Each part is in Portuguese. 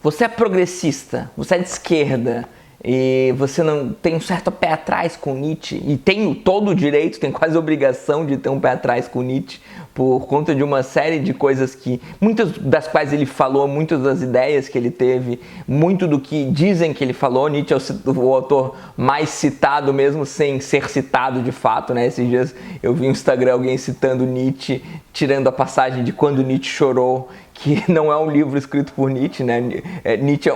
você é progressista, você é de esquerda e você não tem um certo pé atrás com Nietzsche, e tem todo o direito, tem quase a obrigação de ter um pé atrás com Nietzsche, por conta de uma série de coisas que, muitas das quais ele falou, muitas das ideias que ele teve, muito do que dizem que ele falou. Nietzsche é o autor mais citado, mesmo sem ser citado de fato, né? Esses dias eu vi no Instagram alguém citando Nietzsche, tirando a passagem de quando Nietzsche chorou, que não é um livro escrito por Nietzsche, né? Nietzsche é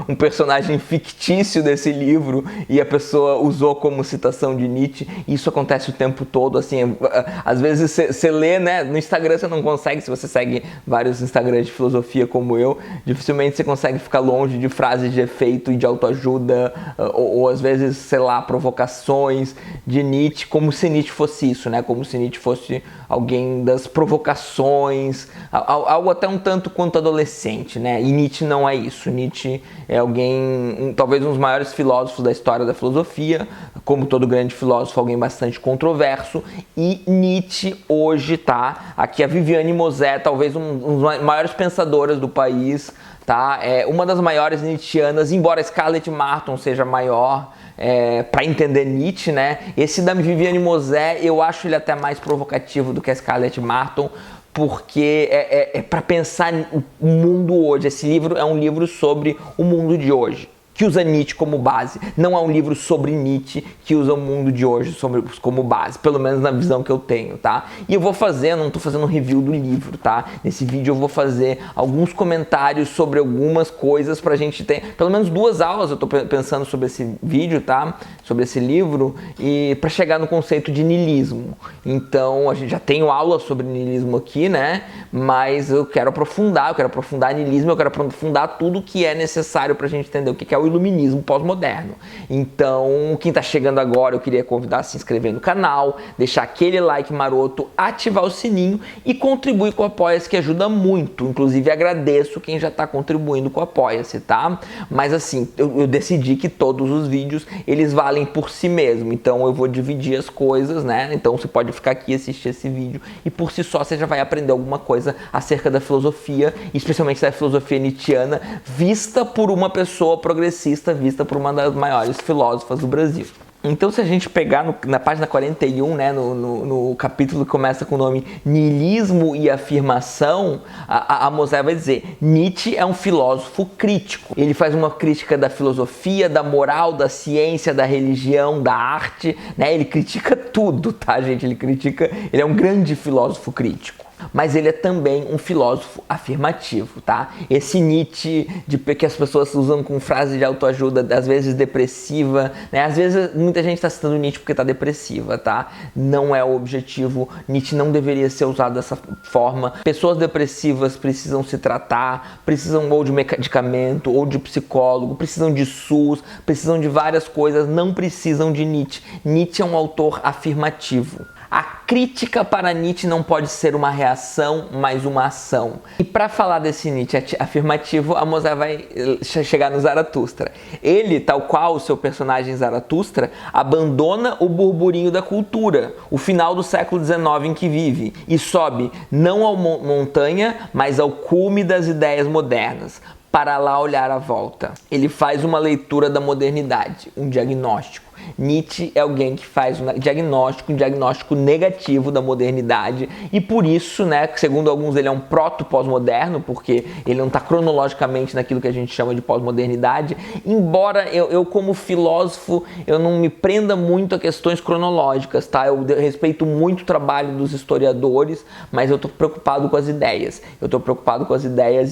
um personagem fictício desse livro e a pessoa usou como citação de Nietzsche. Isso acontece o tempo todo, assim, às vezes você lê, né? No Instagram você não consegue, se você segue vários Instagrams de filosofia como eu, dificilmente você consegue ficar longe de frases de efeito e de autoajuda, ou às vezes, sei lá, provocações de Nietzsche, como se Nietzsche fosse isso, né? Como se Nietzsche fosse alguém das provocações, algo até um tanto quanto adolescente, né? E Nietzsche não é isso. Nietzsche é alguém, talvez um dos maiores filósofos da história da filosofia, como todo grande filósofo, alguém bastante controverso. E Nietzsche hoje tá aqui, a Viviane Mosé, talvez um dos maiores pensadoras do país, tá? É uma das maiores nietzschianas, embora Scarlett Marton seja maior, para entender Nietzsche, né? Esse da Viviane Mosé, eu acho ele até mais provocativo do que a Scarlett Marton, porque é para pensar o mundo hoje. Esse livro é um livro sobre o mundo de hoje, que usa Nietzsche como base. Não é um livro sobre Nietzsche que usa o mundo de hoje como base, pelo menos na visão que eu tenho, tá? E eu vou fazer, não tô fazendo um review do livro, tá? Nesse vídeo eu vou fazer alguns comentários sobre algumas coisas pra gente ter, pelo menos 2 aulas eu tô pensando sobre esse vídeo, tá? Sobre esse livro, e pra chegar no conceito de niilismo. Então, a gente já tem aula sobre niilismo aqui, né? Mas eu quero aprofundar niilismo, eu quero aprofundar tudo que é necessário pra gente entender o que é o iluminismo pós-moderno. Então, quem tá chegando agora, eu queria convidar a se inscrever no canal, deixar aquele like maroto, ativar o sininho e contribuir com o Apoia-se, que ajuda muito. Inclusive, agradeço quem já tá contribuindo com o Apoia-se, tá? Mas assim, eu decidi que todos os vídeos, eles valem por si mesmo. Então, eu vou dividir as coisas, né? Então, você pode ficar aqui e assistir esse vídeo e por si só você já vai aprender alguma coisa acerca da filosofia, especialmente da filosofia nietzschiana, vista por uma pessoa progressista, vista por uma das maiores filósofas do Brasil. Então, se a gente pegar na página 41, né, no capítulo que começa com o nome Niilismo e Afirmação, a Mosé vai dizer: Nietzsche é um filósofo crítico. Ele faz uma crítica da filosofia, da moral, da ciência, da religião, da arte, né? Ele critica tudo, tá, gente? Ele é um grande filósofo crítico. Mas ele é também um filósofo afirmativo, tá? Esse Nietzsche que as pessoas usam com frase de autoajuda, às vezes depressiva, né? Às vezes muita gente está citando Nietzsche porque está depressiva, tá? Não é o objetivo. Nietzsche não deveria ser usado dessa forma. Pessoas depressivas precisam se tratar, precisam ou de medicamento, ou de psicólogo, precisam de SUS, precisam de várias coisas, não precisam de Nietzsche. Nietzsche é um autor afirmativo. A crítica para Nietzsche não pode ser uma reação, mas uma ação. E para falar desse Nietzsche afirmativo, a Mosé vai chegar no Zaratustra. Ele, tal qual o seu personagem Zaratustra, abandona o burburinho da cultura, o final do século XIX em que vive, e sobe não à montanha, mas ao cume das ideias modernas, para lá olhar à volta. Ele faz uma leitura da modernidade, um diagnóstico. Nietzsche é alguém que faz um diagnóstico negativo da modernidade, e por isso, né, segundo alguns, ele é um proto-pós-moderno, porque ele não está cronologicamente naquilo que a gente chama de pós-modernidade, embora eu como filósofo, eu não me prenda muito a questões cronológicas, tá? Eu respeito muito o trabalho dos historiadores, mas eu estou preocupado com as ideias.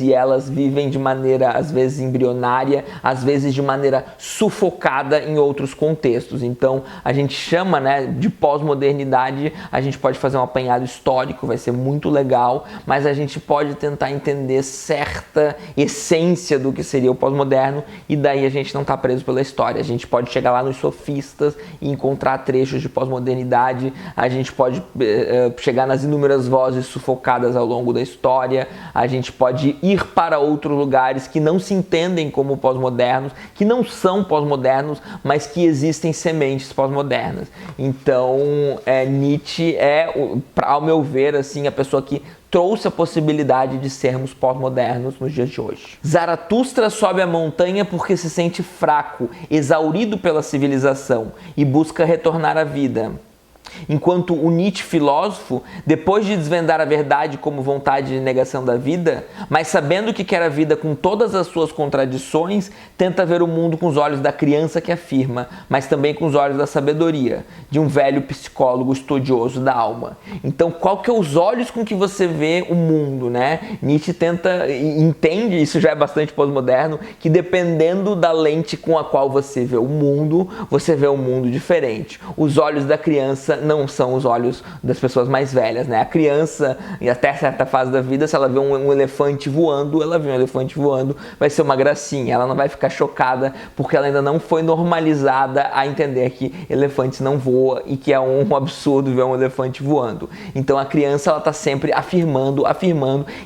E elas vivem de maneira, às vezes, embrionária, às vezes de maneira sufocada em outros contextos. Então, a gente chama, né, de pós-modernidade, a gente pode fazer um apanhado histórico, vai ser muito legal, mas a gente pode tentar entender certa essência do que seria o pós-moderno, e daí a gente não está preso pela história. A gente pode chegar lá nos sofistas e encontrar trechos de pós-modernidade, a gente pode chegar nas inúmeras vozes sufocadas ao longo da história, a gente pode ir para outros lugares que não se entendem como pós-modernos, que não são pós-modernos, mas que existem sementes pós-modernas. Então, Nietzsche é, ao meu ver, assim, a pessoa que trouxe a possibilidade de sermos pós-modernos nos dias de hoje. Zaratustra sobe a montanha porque se sente fraco, exaurido pela civilização e busca retornar à vida. Enquanto o Nietzsche, filósofo, depois de desvendar a verdade como vontade de negação da vida, mas sabendo que quer a vida com todas as suas contradições, tenta ver o mundo com os olhos da criança que afirma, mas também com os olhos da sabedoria, de um velho psicólogo estudioso da alma. Então, qual que é os olhos com que você vê o mundo, né? Nietzsche tenta, entende, isso já é bastante pós-moderno, que dependendo da lente com a qual você vê o mundo diferente. Os olhos da criança não são os olhos das pessoas mais velhas, né? A criança, e até certa fase da vida, se ela vê um elefante voando, vai ser uma gracinha. Ela não vai ficar chocada porque ela ainda não foi normalizada a entender que elefantes não voam e que é um absurdo ver um elefante voando. Então a criança, ela tá sempre afirmando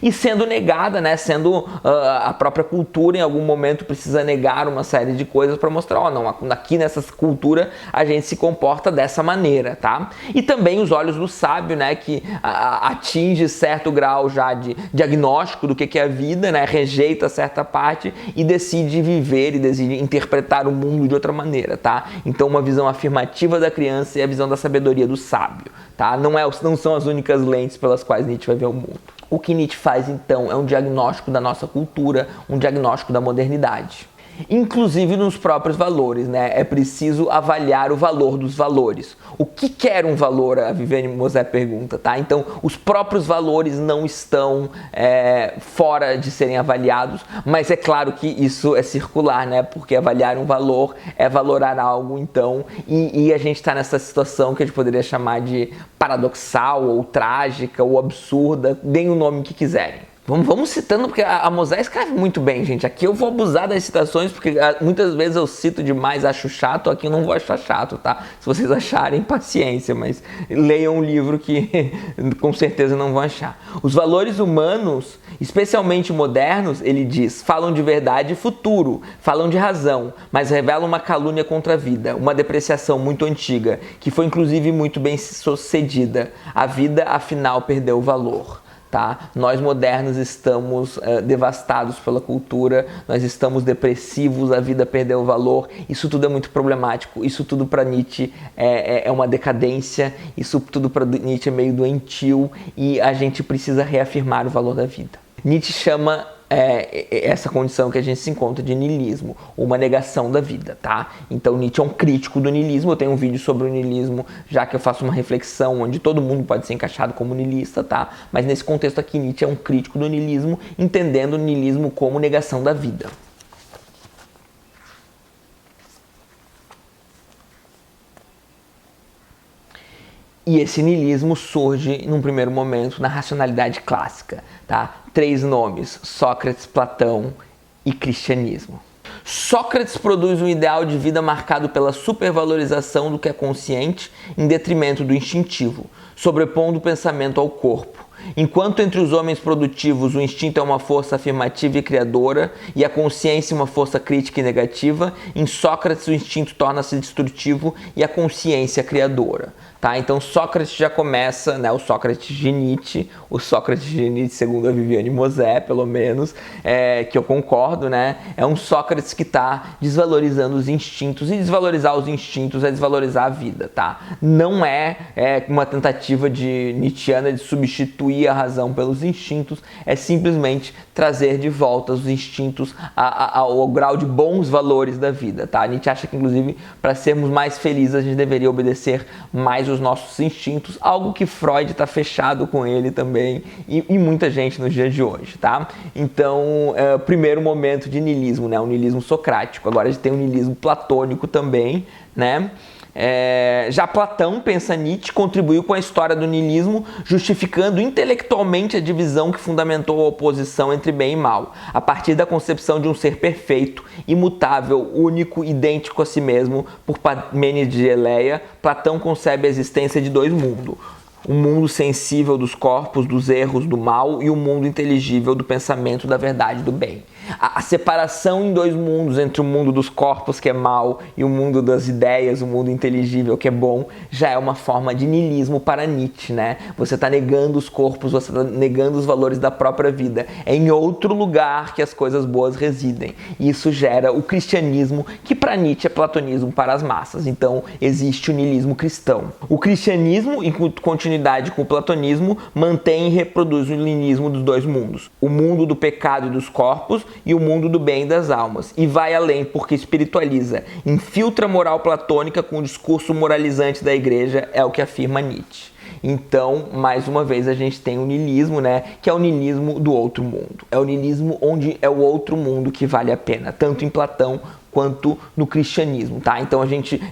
e sendo negada, né? Sendo a própria cultura em algum momento precisa negar uma série de coisas para mostrar, ó, não, aqui nessa cultura a gente se comporta dessa maneira, tá? E também os olhos do sábio, né, que atinge certo grau já de diagnóstico do que é a vida, né, rejeita certa parte e decide viver e decide interpretar o mundo de outra maneira, tá? Então uma visão afirmativa da criança e a visão da sabedoria do sábio, tá? Não são as únicas lentes pelas quais Nietzsche vai ver o mundo. O que Nietzsche faz então é um diagnóstico da nossa cultura, um diagnóstico da modernidade. Inclusive nos próprios valores, né? É preciso avaliar o valor dos valores. O que quer um valor? A Viviane Mosé pergunta, tá? Então, os próprios valores não estão fora de serem avaliados, mas é claro que isso é circular, né? Porque avaliar um valor é valorar algo, então, e a gente está nessa situação que a gente poderia chamar de paradoxal, ou trágica, ou absurda, deem o nome que quiserem. Vamos citando, porque a Mosé escreve muito bem, gente. Aqui eu vou abusar das citações, porque muitas vezes eu cito demais, acho chato. Aqui eu não vou achar chato, tá? Se vocês acharem, paciência, mas leiam um livro que com certeza não vão achar. Os valores humanos, especialmente modernos, ele diz, falam de verdade e futuro, falam de razão, mas revelam uma calúnia contra a vida, uma depreciação muito antiga, que foi inclusive muito bem sucedida. A vida, afinal, perdeu o valor. Tá? Nós modernos estamos devastados pela cultura, nós estamos depressivos, a vida perdeu o valor, isso tudo é muito problemático, isso tudo para Nietzsche é uma decadência, isso tudo para Nietzsche é meio doentio e a gente precisa reafirmar o valor da vida. Nietzsche chama essa condição que a gente se encontra de niilismo, uma negação da vida, tá? Então Nietzsche é um crítico do niilismo, eu tenho um vídeo sobre o niilismo, já que eu faço uma reflexão onde todo mundo pode ser encaixado como niilista, tá? Mas nesse contexto aqui, Nietzsche é um crítico do niilismo, entendendo o niilismo como negação da vida. E esse niilismo surge, num primeiro momento, na racionalidade clássica, tá? 3 nomes, Sócrates, Platão e cristianismo. Sócrates produz um ideal de vida marcado pela supervalorização do que é consciente em detrimento do instintivo, sobrepondo o pensamento ao corpo. Enquanto entre os homens produtivos o instinto é uma força afirmativa e criadora e a consciência uma força crítica e negativa, em Sócrates o instinto torna-se destrutivo e a consciência criadora. Tá? Então Sócrates já começa, né, o Sócrates de Nietzsche, segundo a Viviane Mosé, pelo menos, que eu concordo, né, é um Sócrates que está desvalorizando os instintos, e desvalorizar os instintos é desvalorizar a vida, tá? Não é uma tentativa nietzschiana de substituir a razão pelos instintos, é simplesmente trazer de volta os instintos ao grau de bons valores da vida, tá? Nietzsche acha que, inclusive, para sermos mais felizes, a gente deveria obedecer mais os nossos instintos, algo que Freud está fechado com ele também, e muita gente nos dias de hoje, tá? Então, primeiro momento de niilismo, né? O niilismo socrático. Agora a gente tem o niilismo platônico também, né? Já Platão, pensa Nietzsche, contribuiu com a história do niilismo, justificando intelectualmente a divisão que fundamentou a oposição entre bem e mal, a partir da concepção de um ser perfeito, imutável, único, idêntico a si mesmo. Por Parmênides de Eleia, Platão concebe a existência de 2 mundos. O mundo sensível dos corpos, dos erros, do mal, e o mundo inteligível do pensamento, da verdade e do bem. A separação em dois mundos, entre o mundo dos corpos, que é mal, e o mundo das ideias, o mundo inteligível, que é bom, já é uma forma de niilismo para Nietzsche, né? Você está negando os corpos, você está negando os valores da própria vida. É em outro lugar que as coisas boas residem. E isso gera o cristianismo, que para Nietzsche é platonismo para as massas. Então existe o niilismo cristão. O cristianismo, em continuidade com o platonismo, mantém e reproduz o niilismo dos dois mundos. O mundo do pecado e dos corpos e o mundo do bem e das almas. E vai além porque espiritualiza, infiltra a moral platônica com o discurso moralizante da igreja, é o que afirma Nietzsche. Então, mais uma vez, a gente tem o niilismo, né, que é o niilismo do outro mundo. É o niilismo onde é o outro mundo que vale a pena, tanto em Platão quanto no cristianismo, tá? Então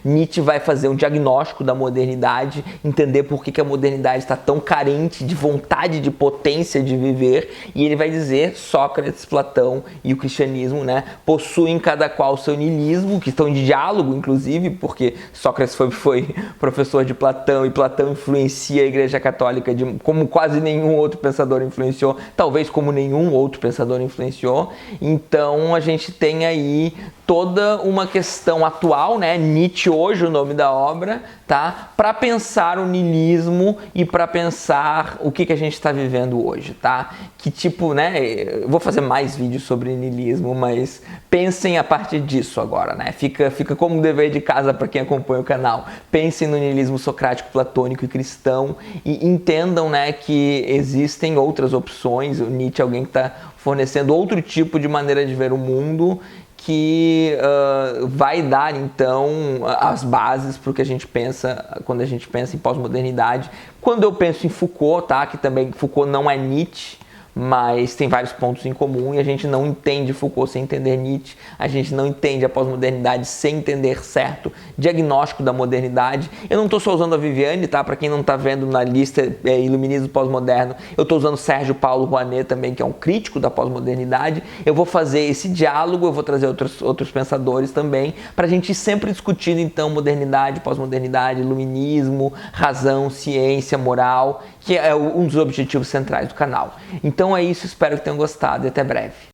Nietzsche vai fazer um diagnóstico da modernidade, entender por que a modernidade está tão carente de vontade, de potência de viver, e ele vai dizer Sócrates, Platão e o cristianismo, né, possuem cada qual o seu niilismo, que estão em diálogo, inclusive, porque Sócrates foi professor de Platão e Platão influencia a Igreja Católica como quase nenhum outro pensador influenciou, talvez como nenhum outro pensador influenciou. Então a gente tem aí toda uma questão atual, né? Nietzsche hoje, o nome da obra, tá? Para pensar o niilismo e para pensar o que a gente está vivendo hoje, tá? Que tipo, né? Eu vou fazer mais vídeos sobre niilismo, mas pensem a partir disso agora, né? Fica como um dever de casa para quem acompanha o canal. Pensem no niilismo socrático, platônico e cristão e entendam, né, que existem outras opções. O Nietzsche é alguém que está fornecendo outro tipo de maneira de ver o mundo, que vai dar então as bases para o que a gente pensa quando a gente pensa em pós-modernidade. Quando eu penso em Foucault, tá? Que também Foucault não é Nietzsche, mas tem vários pontos em comum e a gente não entende Foucault sem entender Nietzsche, a gente não entende a pós-modernidade sem entender certo diagnóstico da modernidade. Eu não estou só usando a Viviane, tá? Para quem não está vendo na lista Iluminismo Pós-Moderno, eu estou usando Sérgio Paulo Rouanet também, que é um crítico da pós-modernidade. Eu vou fazer esse diálogo, eu vou trazer outros pensadores também, para a gente sempre discutir então modernidade, pós-modernidade, iluminismo, razão, ciência, moral, que é um dos objetivos centrais do canal. Então é isso, espero que tenham gostado e até breve.